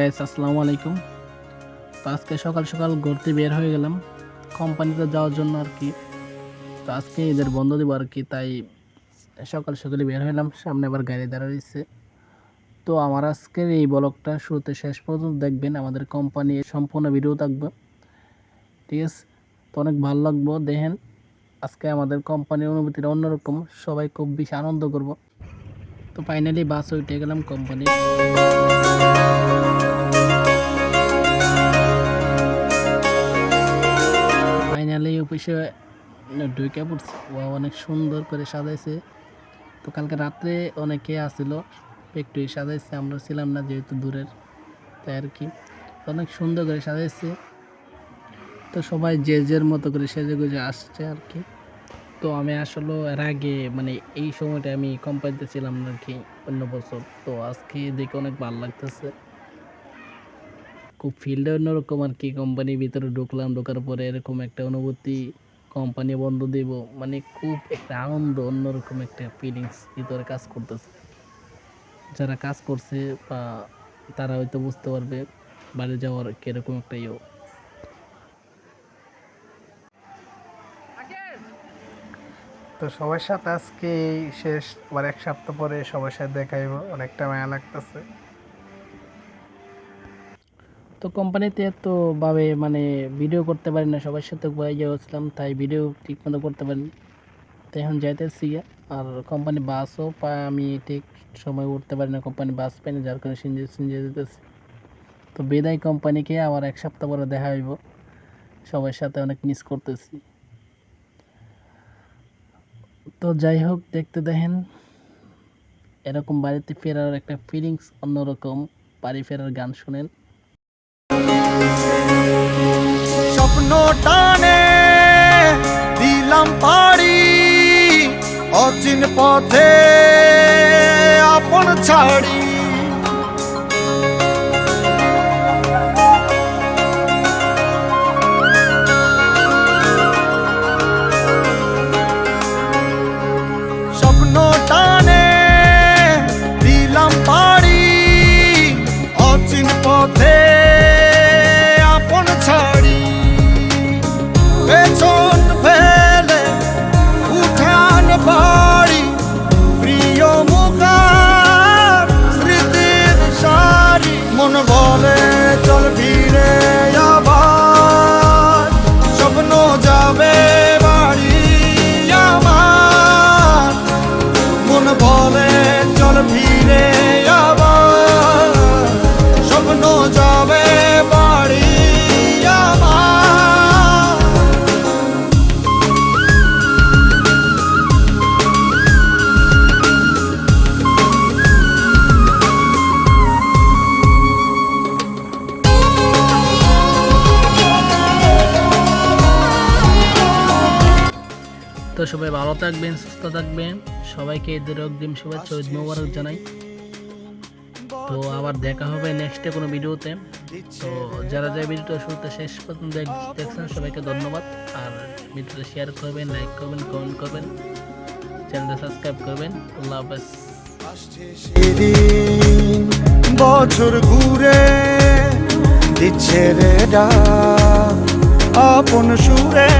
Guys, আসসালামু আলাইকুম। তো আজকে সকাল সকাল ঘুরতে বের হয়ে গেলাম কোম্পানিতে যাওয়ার জন্য আর কি। তো আজকে এদের বন্ধ দিব আর কি, তাই সকাল সকালে বের হলাম। সামনে আবার গাড়ি দাঁড়া রয়েছে। তো আমার আজকের এই ব্লগটা শুরুতে শেষ পর্যন্ত দেখবেন, আমাদের কোম্পানির সম্পূর্ণ ভিডিও থাকবে, ঠিক আছে? তো অনেক ভালো লাগবো দেখেন। আজকে আমাদের কোম্পানির অনুভূতিটা অন্যরকম, সবাই খুব বেশি আনন্দ করব। তো ফাইনালি বাস উঠে গেলাম কোম্পানি। ফাইনালি অফিসে ঢুকে পড়ছে। অনেক সুন্দর করে সাজাইছে। তো কালকে রাত্রে অনেকে আসছিল, একটু সাজাইছে, আমরা ছিলাম না যেহেতু দূরের, তাই আর কি। অনেক সুন্দর করে সাজাইছে। তো সবাই যে যার মতো করে সেজে গুজে আসছে আর কি। তো আমি আসলে এর আগে মানে এই সময়টা আমি কোম্পানিতে ছিলাম না আর কি, অন্য বছর। তো আজকে দেখে অনেক ভালো লাগতেছে, খুব ফিল্ডে অন্যরকম আর কি। কোম্পানির ভিতরে ঢুকলাম, ঢোকার পরে এরকম একটা অনুভূতি, কোম্পানি বন্ধ দেব মানে খুব একটা আনন্দ, অন্যরকম একটা ফিলিংস ভিতরে কাজ করতেছে। যারা কাজ করছে বা তারা হয়তো বুঝতে পারবে বাড়ি যাওয়ার কিরকম একটা ইয়ে। তো সবার সাথে আজকে শেষ, আবার এক সপ্তাহ পরে সবার সাথে দেখাইব, অনেকটা মায়া লাগতেছে। তো কোম্পানিতে তো ভাবে মানে ভিডিও করতে পারি না, সবার সাথে গিয়েছিলাম, তাই ভিডিও ঠিক মতো করতে পারিনি। তো এখন যাইতেছি। আর কোম্পানি বাসও পায়, আমি ঠিক সময় উঠতে পারি না, কোম্পানি বাস পাই না, যার কারণে সিঞ্জে সিঞ্জে যেতেছি। তো বিদায় কোম্পানিকে, আবার এক সপ্তাহ পরে দেখা হইব। সবার সাথে অনেক মিস করতেছি। তো যাই হোক, দেখতে দেখেন, এরকম বাড়িতে ফেরার একটা ফিলিংস অন্যরকম। বাড়ি ফেরার গান শুনেন। স্বপ্ন টানে দিলাম পাড়ি, অচিন পথে আপন ছাড়ি। স্বপ্ন টানে দিলাম পাড়ি, অচিন পথে আপন ছাড়ি। পেছন ফেলে উঠান বাড়ি, প্রিয় মুখার স্মৃতির সারি। মন বলে চল ফিরে আবার, স্বপ্ন যাবে বাড়ি আমার। মন বলে চল ফিরে আবার, স্বপ্ন যাবে বাড়ি আমার। তো সবাই ভালো থাকবেন, সুস্থ থাকবেন। সবাইকে ঈদের অগ্রিম শুভেচ্ছা, ঈদ মোবারক জানাই। তো আবার দেখা হবে নেক্সটে কোনো ভিডিওতে। তো যারা যারা ভিডিওটা শুরুতে শেষ পর্যন্ত দেখছেন সবাইকে ধন্যবাদ। আর ভিডিওটা শেয়ার করবেন, লাইক করবেন, কমেন্ট করবেন, চ্যানেলটা সাবস্ক্রাইব করবেন। আল্লাহ হাফেজ। সেদিন বছর ঘুরে দিচ্ছে রে ডাক আপন সুরে।